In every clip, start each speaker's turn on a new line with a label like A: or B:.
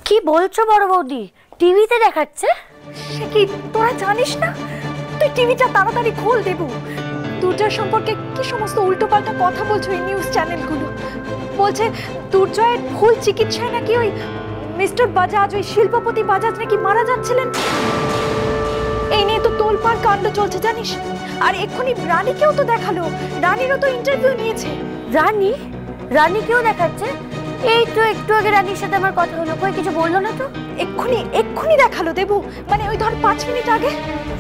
A: কি বলছো বড় বৌদি? টিভিতে দেখাচ্ছে?
B: সে কি তোরা জানিস না? তুই টিভিটা তাড়াতাড়ি খোল দেবু। দুর্জয় সম্পর্কে কি সমস্ত উল্টোপাল্টা কথা বলছো এই নিউজ চ্যানেলগুলো। বলছে দুর্জয়ের ভুল চিকিৎসায় নাকি ওই মিস্টার বাজাজ, ওই শিল্পপতি বাজাজ নাকি মারা যাচ্ছিলেন। এই নিয়ে তো তোলপাড় কাণ্ড চলছে জানিস। আর এক্ষুনি রানীকেও তো দেখালো, রানীরও তো ইন্টারভিউ নিয়েছে।
A: রানীকেও দেখাচ্ছে? এই তো একটু আগে রানীর সাথে আমার কথা হলো, কই কিছু বললো না তো।
B: এক্ষুনি দেখালো দেবু, মানে ওই ধর 5 মিনিট আগে।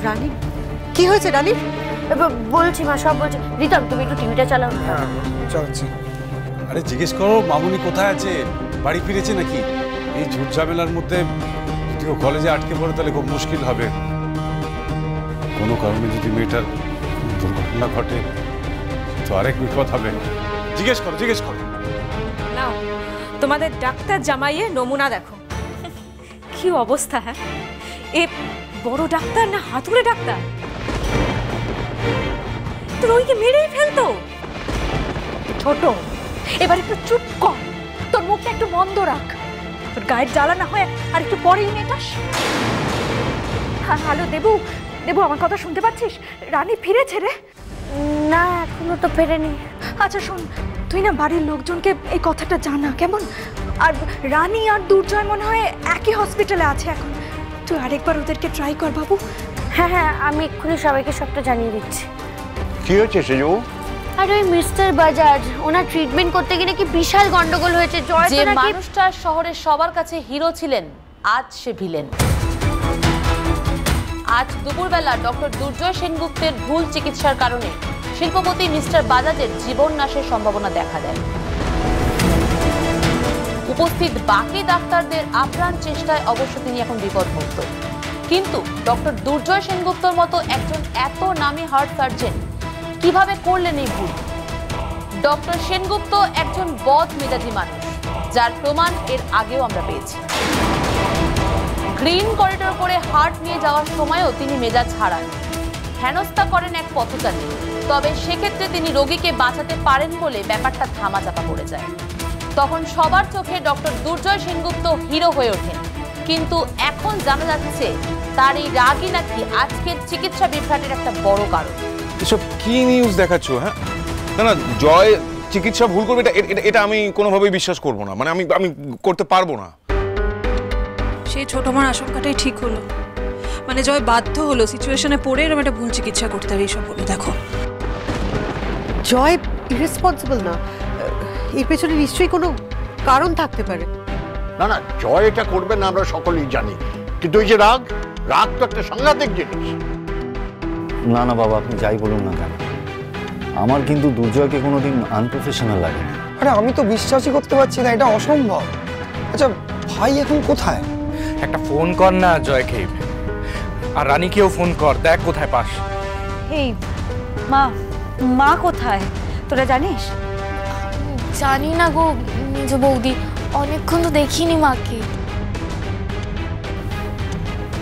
C: রানী কি হয়েছে? রানী
A: বলছি মা, সব বলছি। রিতম তুমি একটু টিভিটা চালাও।
D: হ্যাঁ চালাচ্ছি। আরে জিজ্ঞেস করো মামুনি কোথায় আছে, বাড়ি ফিরেছে নাকি? এই ঝুট ঝামেলার মধ্যে যদি ও কলেজে আটকে পড়ে তাহলে খুব মুশকিল হবে। কোনো কারণে যদি মেয়েটার দুর্ঘটনা ঘটে তো আরেক বিপদ হবে। জিজ্ঞেস করো।
E: নাও তোমাদের ডাক্তার জামাইয়ের নমুনা দেখো, কি অবস্থা। হ্যাঁ, এ বড় ডাক্তার না হাতুড়ে ডাক্তার? তোর ওইকে মেরেই ফেলতো।
B: ছোট, এবার একটু চুপ কর, তোর মুখটা একটু বন্ধ রাখ। তোর গায়ের জ্বালা না হয় আর একটু পরেই মেটাস। হ্যালো দেবু, আমার কথা শুনতে পাচ্ছিস? রানী ফিরেছে রে?
A: না এখনো তো ফেরেনি।
B: আচ্ছা শোন, তুই না বাড়ির লোকজনকে এই কথাটা জানা কেমন। আর রানী আর দুর্জয় মনে হয় একই হসপিটালে আছে এখন। তুই আরেকবার ওদেরকে ট্রাই কর বাবু।
A: হ্যাঁ আমি এক্ষুনি সবাইকে সবটা জানিয়ে দিচ্ছি।
F: কি হয়েছে সেজু?
A: আর ওই মিস্টার বাজাজ, ওনার ট্রিটমেন্ট করতে গিয়ে নাকি বিশাল গন্ডগোল হয়েছে।
G: যে মানুষটা শহরের সবার কাছে হিরো ছিলেন, আজ সে ভিলেন। আজ দুপুরবেলা ডক্টর দুর্জয় সেনগুপ্তের ভুল চিকিৎসার কারণে শিল্পপতি মিস্টার বাজাজের জীবন নাশের সম্ভাবনা দেখা দেয়। উপস্থিত বাকি ডাক্তারদের আপ্রাণ চেষ্টায় অবশ্য তিনি এখন বিপদমুক্ত, কিন্তু ডক্টর দুর্জয় সেনগুপ্তর মতো একজন এত নামী হার্ট সার্জন কিভাবে করলেন এই ভুল? ডক্টর সেনগুপ্ত একজন বদ মেজাজি মানুষ, যার প্রমাণ এর আগেও আমরা পেয়েছি। গ্রিন করিডোর করে হার্ট নিয়ে যাওয়ার সময়ও তিনি মেজাজ হারান, হেনস্থা করেন এক পথচারী। তবে সেক্ষেত্রে তিনি রোগীকে বাঁচাতে পারেন বলে ব্যাপারটা ধামাচাপা পড়ে যায়। তখন সবার চোখে ডক্টর দুর্জয় সেনগুপ্ত হিরো হয়ে ওঠেন, কিন্তু এখন জানা যাচ্ছে তার এই রাগই নাকি আজকের চিকিৎসা বিভ্রাটের একটা বড় কারণ।
H: এসব কি নিউজ দেখাচ্ছ? হ্যাঁ না, জয় চিকিৎসা ভুল করবে এটা আমি কোনোভাবেই বিশ্বাস করবো না, মানে আমি করতে পারবো না।
E: সেই ছোট মার আশঙ্কাটাই ঠিক হলো, মানে জয় বাধ্য হলো সিচুয়েশনে পড়ে এরকম একটা ভুল চিকিৎসা করতে হবে। এইসব বলে দেখো,
C: জয় ইরেসপন্সিবল না, এর পেছনে নিশ্চয়ই কোনো কারণ থাকতে পারে।
F: না জয় এটা করবে না আমরা সকলেই জানি, কিন্তু ওই যে রাগ তো একটা সাংঘাতিক জিনিস।
I: না বাবা, আপনি যাই বলুন না কেন, আমার কিন্তু দুর্জয়কে কোনোদিন আনপ্রফেশনাল লাগে না।
J: আরে আমি তো বিশ্বাসই করতে পারছি না, এটা অসম্ভব। আচ্ছা ভাই এখন কোথায়?
K: একটা ফোন কর না জয়কে, আর রানীকেও ফোন কর, দেখ কোথায় পাস।
B: এই মা কোথায় তোরা জানিস?
L: জানি না গো মেজ বৌদি, অনেকক্ষণ তো দেখিনি মাকে।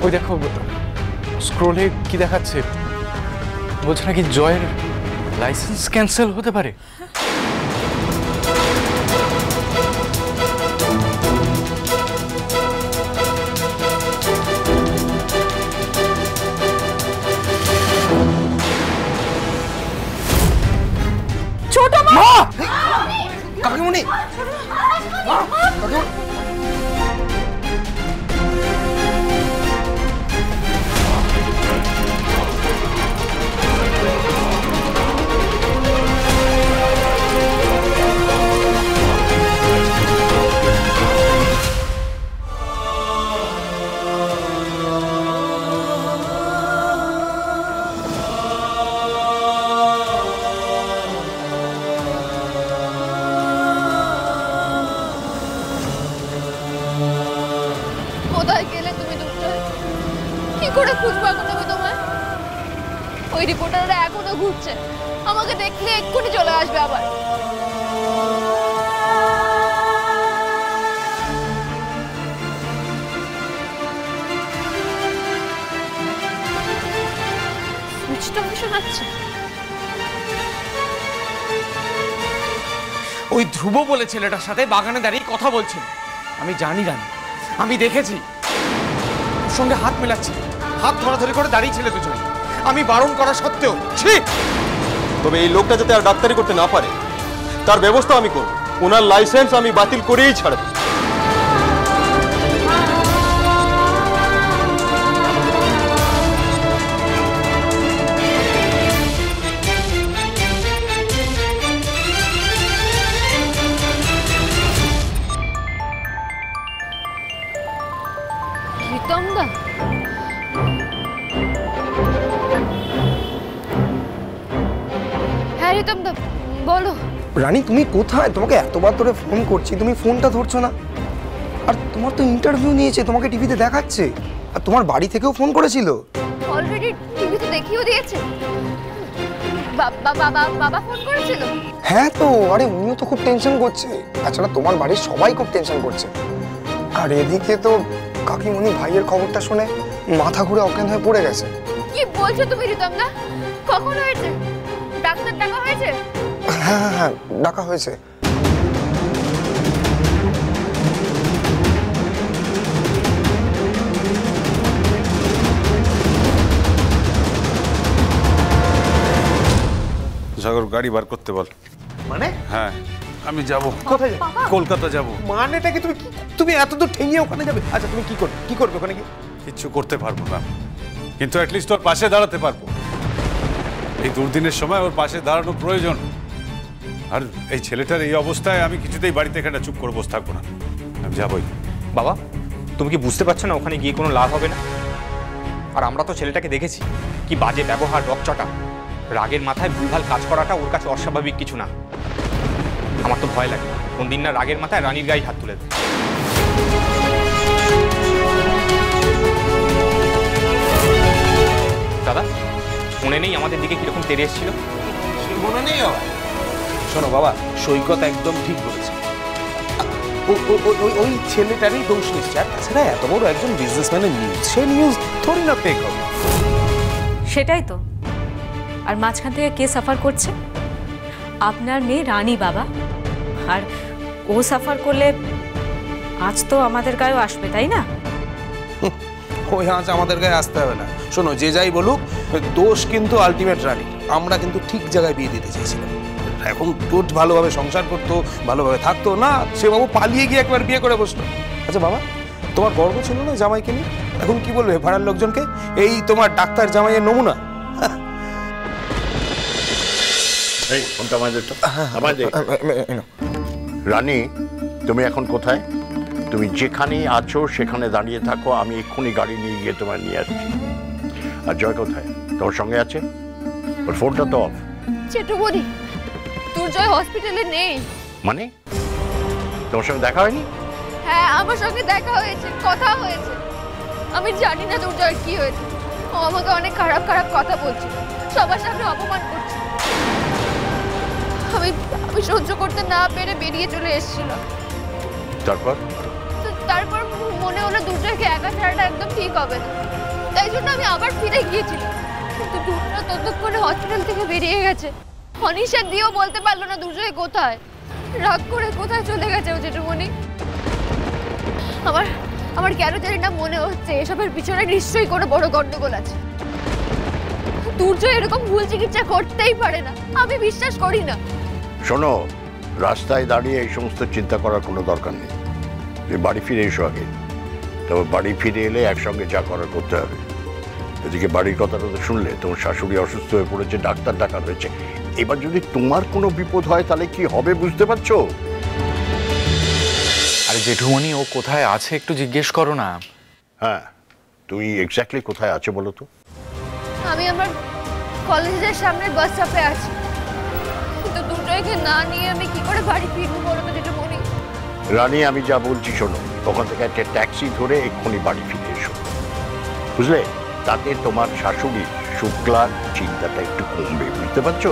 K: ওই দেখো স্ক্রোলে কি দেখাচ্ছে, বলছে নাকি জয়ের লাইসেন্স ক্যান্সেল হতে পারে।
B: ছোট মা,
J: কাকিমণি,
L: কোথায় গেলে তুমি দুর্জয়? কি করে খুঁজবো এখন আমি তোমায়? ওই রিপোর্টাররা এখনো ঘুরছে, আমাকে দেখলে এক্ষুনি চলে আসবে আবার। সুইচটা শোনাচ্ছে।
K: ওই ধ্রুব বলে ছেলেটার সাথে বাগানে দাঁড়িয়ে কথা বলছেন। আমি জানি রানী, আমি দেখেছি ওর সঙ্গে হাত মেলাচ্ছি, হাত ধরাধরি করে দাঁড়িয়ে ছিল দুজনে, আমি বারণ করা সত্ত্বেও। ঠিক,
M: তবে এই লোকটা যাতে আর ডাক্তারি করতে না পারে তার ব্যবস্থা আমি করব। ওনার লাইসেন্স আমি বাতিল করেই ছাড়ব।
L: প্রীতমদা, হ্যাঁ প্রীতমদা বলো।
J: রানী তুমি কোথায়? তোমাকে এতবার ধরে ফোন করছি, তুমি ফোনটা ধরছো না। আর তোমার তো ইন্টারভিউ নিয়েছে, তোমাকে টিভিতে দেখাচ্ছে। আর তোমার বাড়ি থেকেও ফোন করেছিল।
L: অলরেডি টিভিতে দেখিয়েও দিয়েছে। বাবা ফোন করেছিল?
J: হ্যাঁ তো, আরে উনিও তো খুব টেনশন করছে। তাছাড়া তোমার বাড়ির সবাই খুব টেনশন করছে। আর এদিকে তো কাকিমণি ভাইয়ের খবরটা শুনে মাথা ঘুরে অজ্ঞান হয়ে পড়ে গেছে।
L: কি বলছো তুমি প্রীতমদা? কখন হয়েছে? ডাক্তার ডাকা হয়েছে?
J: হ্যাঁ হ্যাঁ হ্যাঁ, ডাকা হয়েছে।
D: সাগর গাড়ি বার করতে বল।
K: মানে?
D: হ্যাঁ আমি যাব।
K: কোথায়?
D: কলকাতা যাব।
K: মানেটা কি? তুমি এত দূর ঠেঙিয়ে ওখানে যাবে? আচ্ছা তুমি কি করবে ওখানে গিয়ে?
D: কিচ্ছু করতে পারবো না, কিন্তু অ্যাটলিস্ট ওর পাশে দাঁড়াতে পারবো। এই দুর্দিনের সময় ওর পাশে দাঁড়ানো প্রয়োজন। আর এই ছেলেটার এই অবস্থায় আমি কিছুতেই বাড়িতে এখানে চুপ করে বসে থাকবো না, আমি যাবই।
N: বাবা তুমি কি বুঝতে পারছো না ওখানে গিয়ে কোনো লাভ হবে না? আর আমরা তো ছেলেটাকে দেখেছি, কি বাজে ব্যবহার, রকচটা। রাগের মাথায় ভুলভাল কাজ করাটা ওর কাছে অস্বাভাবিক কিছু না। আমার তো ভয় লাগে কোন দিন না রাগের মাথায় রানীর গায়ে হাত তুলে দেয়। দাদা মনে নেই আমাদের দিকে কিরকম তেড়ে এসেছিল?
K: মনে নেই বাবা? শোনো বাবা, সৈকত একদম ঠিক বলেছে। ওই ছেলেটারই দোষ নিশ্চয়। তাছাড়া এত বড় একজন বিজনেসম্যানের নিউজ, সেই নিউজ থোড়ি না ফেক হবে।
E: সেটাই তো। আর মাঝখান থেকে কে সাফার করছে? আপনার মেয়ে রানী বাবা। আর ও সাফার করলে আজ তো আমাদের গায়েও আসবে, তাই না?
K: ওই আজ আমাদের গায়ে আসতে হবে না। শোনো, যে যাই বলুক, দোষ কিন্তু আলটিমেট রানী। আমরা কিন্তু ঠিক জায়গায় বিয়ে দিতে চেয়েছিলাম। এখন তোর ভালোভাবে সংসার করতো, ভালোভাবে থাকতো না, সে বাবু পালিয়ে গিয়ে একবার বিয়ে করে বসলো। আচ্ছা বাবা, তোমার গর্ব ছিল না জামাইকে নিয়ে? এখন কি বলবে ভাড়ার লোকজনকে? এই তোমার ডাক্তার জামাইয়ের নমুনা।
F: এই ফোনটা আমাদের তো রানী, তুমি এখন কোথায়? তুমি যেখানে আছো সেখানে দাঁড়িয়ে থাকো, আমি এক্ষুনি গাড়ি নিয়ে গিয়ে তোমায় নিয়ে আসছি। আর জয় কোথায়? তোমার সঙ্গে আছে? ওর ফোনটা তো অফ।
L: চেটুবনি, দুর্জয় হসপিটালে নেই।
F: মানে তোমার সঙ্গে দেখা হয়নি?
L: হ্যাঁ আমার সঙ্গে দেখা হয়েছে, কথা হয়েছে। আমি জানি না দুর্জয় কি হয়েছে। ও আমাকে অনেক খারাপ খারাপ কথা বলছে, সবার সামনে অপমান করছে। আমি সহ্য করতে না পেরে বেরিয়ে চলে এসেছিলাম। তারপর মনে হলো দুর্জয়কে একা ছাড়াটা একদম ঠিক হবে না, তাই জন্য আমি আবার ফিরে গিয়েছিলাম। কিন্তু দুর্জয় ততক্ষণে হসপিটাল থেকে বেরিয়ে গেছে। অনিশা দিয়েও বলতে পারলো না দুর্জয় কোথায়। রাগ করে কোথায় চলে গেছে ও জেঠুমণি। আমার কেন জানি না মনে হচ্ছে এসবের পিছনে নিশ্চয়ই কোনো বড় গন্ডগোল আছে। দুর্জয় এরকম ভুল চিকিৎসা করতেই পারে না, আমি বিশ্বাস করি না।
F: শোনো, রাস্তায় দাঁড়িয়ে এই সমস্ত চিন্তা করার কোনো দরকার নেই। তুমি বাড়ি ফিরে এসো আগে, তবে বাড়ি ফিরে এলে একসঙ্গে যা করার করতে হবে। এদিকে বাড়ির কথাটা তো শুনলে, তোমার শাশুড়ি অসুস্থ হয়ে পড়েছে, ডাক্তার ডাকা হয়েছে। এবার যদি তোমার কোনো বিপদ হয় তাহলে কি হবে বুঝতে পারছো?
K: আরে জেঠুমণি, ও কোথায় আছে একটু জিজ্ঞেস করো না।
F: হ্যাঁ, তুমি এক্স্যাক্টলি কোথায় আছো বলো তো?
L: আমি আমার কলেজের সামনে বাস স্টপে আছি, কিন্তু দুর্জয়কে না নিয়ে আমি কি করে বাড়ি ফিরবো বলো তো জেঠুমণি?
F: রানী, আমি যা বলছি শোনো, ওখান থেকে একটা ট্যাক্সি ধরে এক্ষুনি বাড়ি ফিরে এসো, বুঝলে? তাতে তোমার শাশুড়ি শুক্লার চিন্তাটা একটু কমবে, বুঝতে পারছো?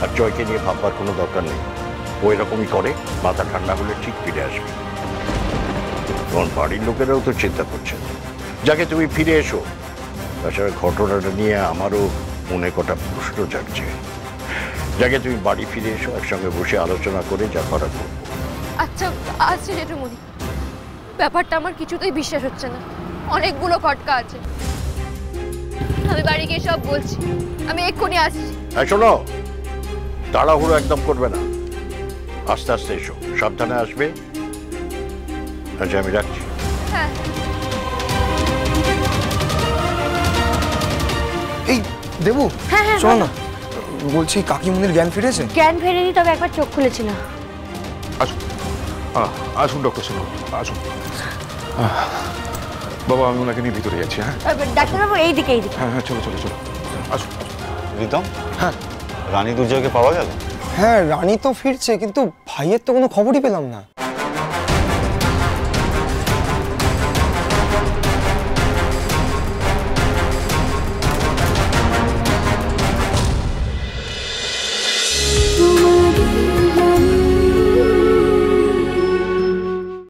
F: আর জয়কে নিয়ে ভাববার কোনো দরকার নেই, ও এরকমই করে, মাথা ঠান্ডা হলে ঠিক ফিরে আসবে। তোমার বাড়ির লোকেরাও তো চিন্তা করছে। যাকে তুমি ফিরে এসো। তাছাড়া ঘটনাটা নিয়ে আমারও মনে কটা প্রশ্ন জাগছে। যাকে তুমি বাড়ি ফিরে এসো, একসঙ্গে বসে আলোচনা করে যা করার করবো।
L: আচ্ছা আসছি জেঠুমণি, ব্যাপারটা আমার কিছুতেই বিশ্বাস হচ্ছে না, অনেকগুলো খটকা আছে। আমি বাড়ি গিয়ে সব বলছি, আমি এক্ষুনি আসছি।
F: শোনো, তাড়াহুড়ো একদম করবে না, আস্তে আস্তে এসো, সাবধানে আসবে। আচ্ছা আমি রাখছি।
L: হ্যাঁ।
J: এই দেবু,
A: হ্যাঁ হ্যাঁ
J: শোনো না, বলছি কাকিমুনির জ্ঞান ফিরেছে?
A: জ্ঞান ফেরেনি, তবে একবার চোখ খুলেছিল।
H: আসুন আসুন ডক্টর সিনহা, আসুন। বাবা আমি ওনাকে নিয়ে ভিতরে যাচ্ছি। হ্যাঁ
A: ডাক্তারবাবু এইদিকে এইদিকে।
H: হ্যাঁ হ্যাঁ চলো চলো চলো আসুন।
I: রিতম, হ্যাঁ রানী দুর্জয়কে পাওয়া গেল?
J: হ্যাঁ রানী তো ফিরছে, কিন্তু ভাইয়ের তো কোনো খবরই পেলাম না।